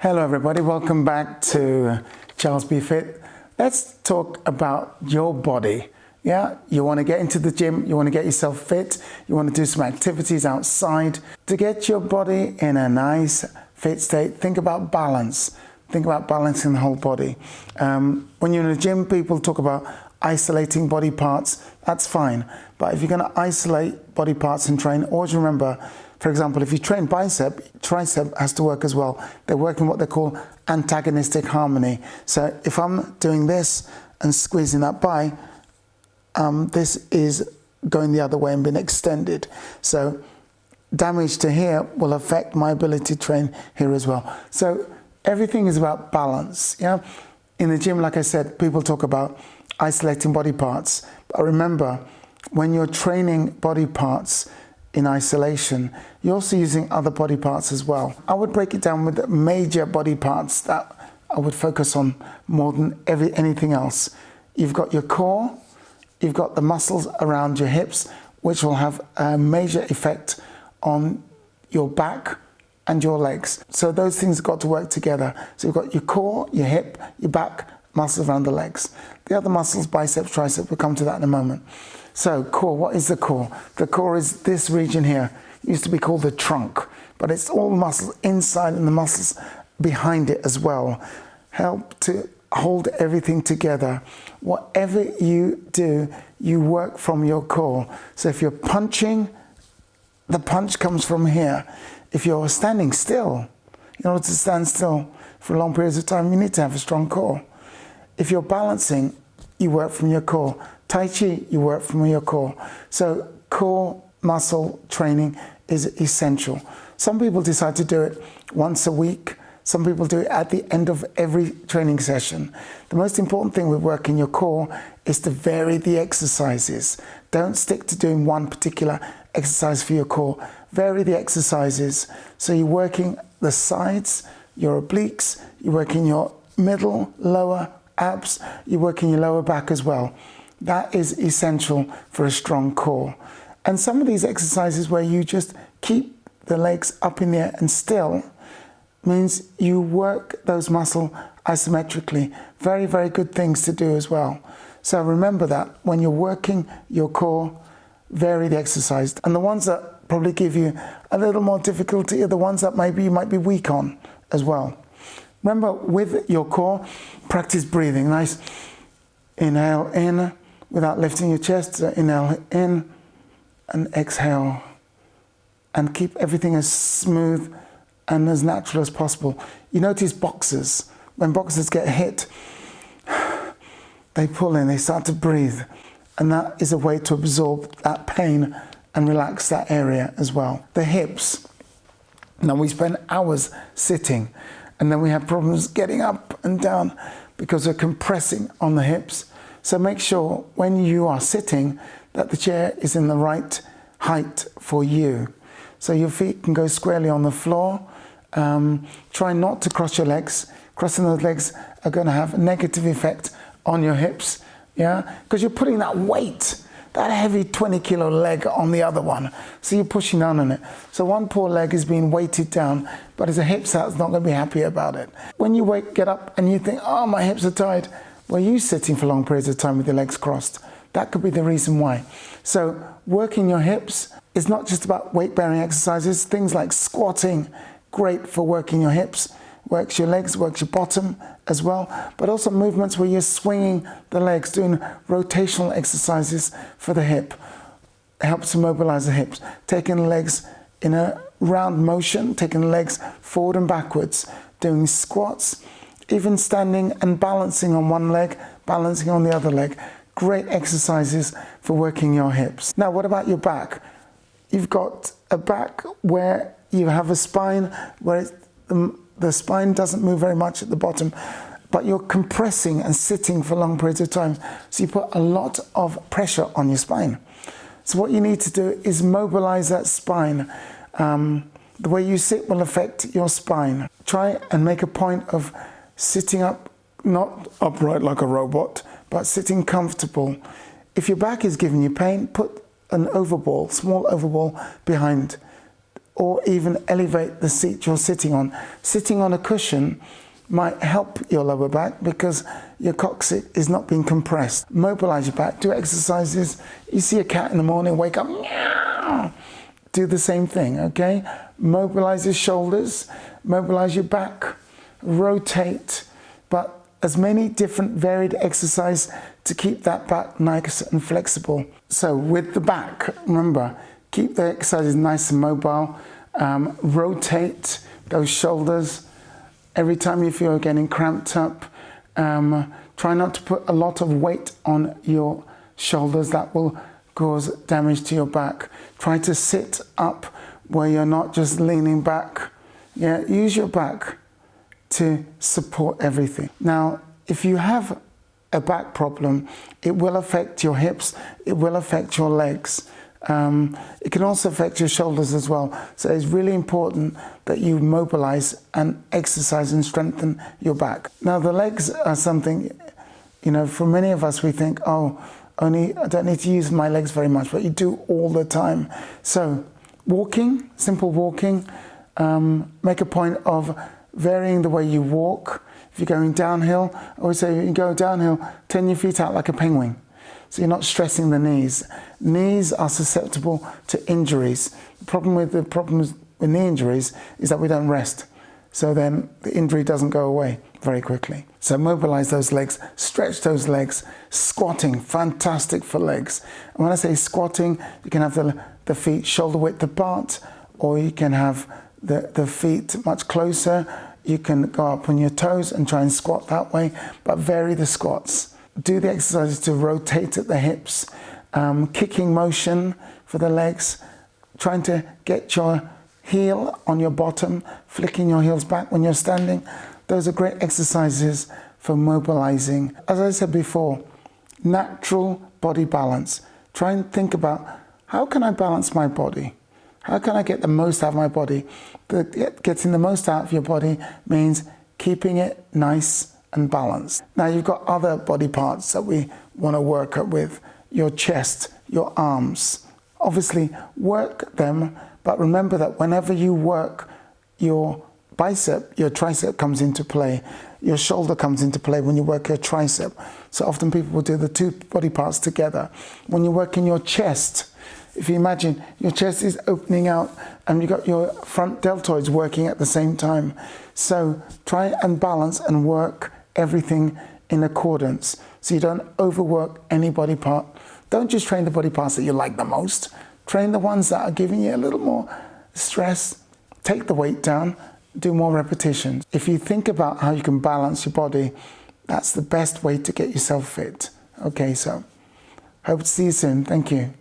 Hello everybody, welcome back to CharlesBFit. Let's talk about your body. Yeah, you want to get into the gym, you want to get yourself fit, you want to do some activities outside. To get your body in a nice fit state, think about balance. Think about balancing the whole body. When you're in a gym, people talk about isolating body parts. That's fine. But if you're going to isolate body parts and train, always remember, for example, if you train bicep, tricep has to work as well. They work in what they call antagonistic harmony. So if I'm doing this and squeezing that by, this is going the other way and being extended. So damage to here will affect my ability to train here as well. So everything is about balance. Yeah. In the gym, like I said, people talk about isolating body parts. But remember, when you're training body parts in isolation, you're also using other body parts as well. I would break it down with the major body parts that I would focus on more than anything else. You've got your core, you've got the muscles around your hips, which will have a major effect on your back and your legs. So those things have got to work together. So you've got your core, your hip, your back, muscles around the legs. The other muscles, biceps, triceps, we'll come to that in a moment. So core, what is the core? The core is this region here. It used to be called the trunk, but it's all the muscles inside and the muscles behind it as well. Help to hold everything together. Whatever you do, you work from your core. So if you're punching, the punch comes from here. If you're standing still, in order to stand still for long periods of time, you need to have a strong core. If you're balancing, you work from your core. Tai Chi, you work from your core. So core muscle training is essential. Some people decide to do it once a week. Some people do it at the end of every training session. The most important thing with working your core is to vary the exercises. Don't stick to doing one particular exercise for your core. Vary the exercises. So you're working the sides, your obliques, you're working your middle, lower abs, you're working your lower back as well. That is essential for a strong core. And some of these exercises where you just keep the legs up in the air and still means you work those muscles isometrically. Very, very good things to do as well. So remember that when you're working your core, vary the exercise. And the ones that probably give you a little more difficulty are the ones that maybe you might be weak on as well. Remember, with your core, practice breathing. Nice inhale in without lifting your chest. So inhale in and exhale. And keep everything as smooth and as natural as possible. You notice boxers, when boxers get hit, they pull in, they start to breathe. And that is a way to absorb that pain and relax that area as well. The hips. Now we spend hours sitting and then we have problems getting up and down because we're compressing on the hips. So make sure when you are sitting that the chair is in the right height for you. So your feet can go squarely on the floor. Try not to cross your legs. Crossing those legs are going to have a negative effect on your hips. Yeah, because you're putting that weight, that heavy 20-kilo leg on the other one. So you're pushing down on it. So one poor leg is being weighted down, but as a hips that's not going to be happy about it. When you get up and you think, oh, my hips are tired, well, you sitting for long periods of time with your legs crossed. That could be the reason why. So working your hips is not just about weight-bearing exercises. Things like squatting, great for working your hips. Works your legs, works your bottom as well, but also movements where you're swinging the legs, doing rotational exercises for the hip. It helps to mobilize the hips. Taking the legs in a round motion, taking the legs forward and backwards, doing squats, even standing and balancing on one leg, balancing on the other leg. Great exercises for working your hips. Now, what about your back? You've got a back where you have a spine where the spine doesn't move very much at the bottom, but you're compressing and sitting for long periods of time. So you put a lot of pressure on your spine. So what you need to do is mobilize that spine. The way you sit will affect your spine. Try and make a point of sitting up, not upright like a robot, but sitting comfortable. If your back is giving you pain, put an overball, small overball behind or even elevate the seat you're sitting on. Sitting on a cushion might help your lower back because your coccyx is not being compressed. Mobilize your back, do exercises. You see a cat in the morning, wake up, meow. Do the same thing, okay? Mobilize your shoulders, mobilize your back, rotate, but as many different varied exercises to keep that back nice and flexible. So with the back, remember, keep the exercises nice and mobile, rotate those shoulders. Every time you feel you're getting cramped up, try not to put a lot of weight on your shoulders. That will cause damage to your back. Try to sit up where you're not just leaning back. Yeah, use your back to support everything. Now, if you have a back problem, it will affect your hips, it will affect your legs. It can also affect your shoulders as well. So it's really important that you mobilize and exercise and strengthen your back. Now the legs are something, you know, for many of us we think, oh, I don't need to use my legs very much, but you do all the time. So walking, simple walking, make a point of varying the way you walk. If you're going downhill, I always say you go downhill, turn your feet out like a penguin. So you're not stressing the knees. Knees are susceptible to injuries. The problem with knee injuries is that we don't rest. So then the injury doesn't go away very quickly. So mobilize those legs, stretch those legs. Squatting, fantastic for legs. And when I say squatting, you can have the feet shoulder width apart, or you can have the feet much closer. You can go up on your toes and try and squat that way, but vary the squats. Do the exercises to rotate at the hips, kicking motion for the legs, trying to get your heel on your bottom, flicking your heels back when you're standing. Those are great exercises for mobilizing. As I said before, natural body balance. Try and think about, how can I balance my body? How can I get the most out of my body? Getting the most out of your body means keeping it nice and balanced. Now you've got other body parts that we want to work with. Your chest, your arms. Obviously work them, but remember that whenever you work your bicep, your tricep comes into play. Your shoulder comes into play when you work your tricep. So often people will do the two body parts together. When you work in your chest, if you imagine your chest is opening out and you've got your front deltoids working at the same time. So try and balance and work everything in accordance so you don't overwork any body part. Don't just train the body parts that you like the most. Train the ones that are giving you a little more stress. Take the weight down, do more repetitions. If you think about how you can balance your body, that's the best way to get yourself fit. Okay, so hope to see you soon. Thank you.